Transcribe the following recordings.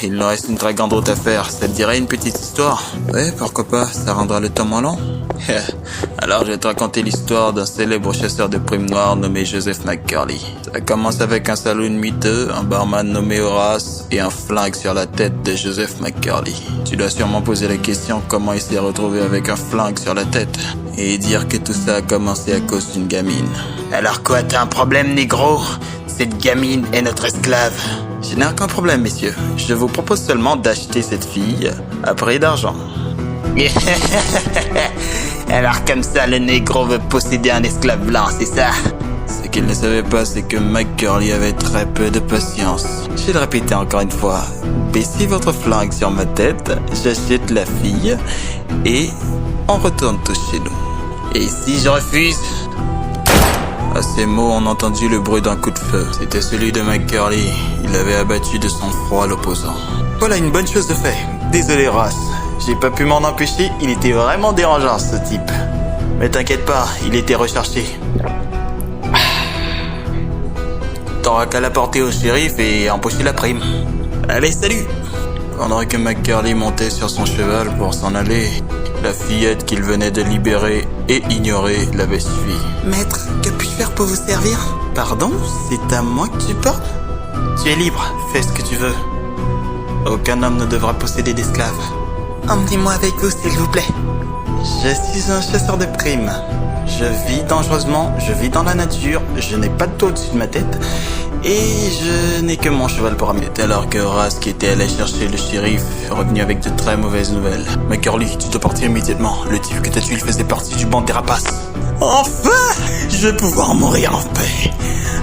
il nous reste une très grande route à faire. Ça te dirait une petite histoire? Ouais, pourquoi pas, ça rendra le temps moins long. Alors je vais te raconter l'histoire d'un célèbre chasseur de primes noires nommé Joseph McCurley. Ça commence avec un saloon miteux, un barman nommé Horace et un flingue sur la tête de Joseph McCurley. Tu dois sûrement poser la question comment il s'est retrouvé avec un flingue sur la tête et dire que tout ça a commencé à cause d'une gamine. Alors quoi, t'as un problème, négro? Cette gamine est notre esclave. Je n'ai aucun problème, messieurs. Je vous propose seulement d'acheter cette fille à prix d'argent. Alors comme ça, le négro veut posséder un esclave blanc, c'est ça? Ce qu'il ne savait pas, c'est que McCurley avait très peu de patience. Je vais le répéter encore une fois. Baissez votre flingue sur ma tête, j'achète la fille et on retourne tous chez nous. Et si je refuse? À ces mots, on entendit le bruit d'un coup de feu. C'était celui de McCurley. Il avait abattu de son froid l'opposant. Voilà une bonne chose de fait. Désolé, Horace. J'ai pas pu m'en empêcher, il était vraiment dérangeant, ce type. Mais t'inquiète pas, il était recherché. T'auras qu'à l'apporter au shérif et empocher la prime. Allez, salut! Pendant que McCurley montait sur son cheval pour s'en aller, la fillette qu'il venait de libérer et ignorer l'avait suivi. Maître, que puis-je faire pour vous servir? Pardon, c'est à moi que tu parles? Tu es libre, fais ce que tu veux. Aucun homme ne devra posséder d'esclaves. Emmenez-moi avec vous, s'il vous plaît. Je suis un chasseur de primes. Je vis dangereusement, je vis dans la nature, je n'ai pas de toit au-dessus de ma tête, et je n'ai que mon cheval pour amener. C'est alors que Horace, qui était allé chercher le shérif, est revenu avec de très mauvaises nouvelles. McCurley, tu dois partir immédiatement. Le type que t'as tué, il faisait partie du banc des rapaces. Enfin, je vais pouvoir mourir en paix.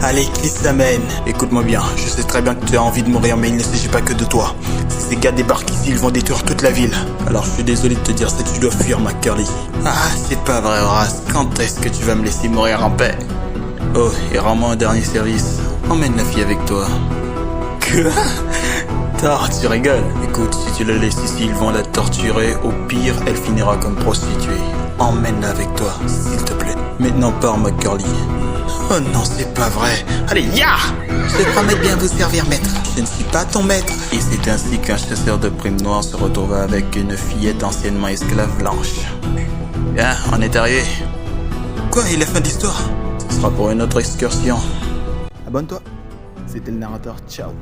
Allez, qui s'amène? Écoute-moi bien, je sais très bien que tu as envie de mourir, mais il ne s'agit pas que de toi. Si ces gars débarquent ici, ils vont détruire toute la ville. Alors je suis désolé de te dire ça, tu dois fuir, McCurley. Ah, c'est pas vrai, Horace. Quand est-ce que tu vas me laisser mourir en paix? Oh, et rends-moi un dernier service. Emmène la fille avec toi. Quoi? Tard, tu rigoles. Écoute, si tu la laisses ici, ils vont la torturer. Au pire, elle finira comme prostituée. Emmène-la avec toi, s'il te plaît. Maintenant, pars, McCurley. Oh non, c'est pas vrai. Allez, ya! Je te promets de bien vous servir, maître. Je ne suis pas ton maître. Et c'est ainsi qu'un chasseur de primes noires se retrouva avec une fillette anciennement esclave blanche. Bien, on est arrivé. Quoi, il a fin d'histoire? Ce sera pour une autre excursion. Abonne-toi. C'était le narrateur. Ciao.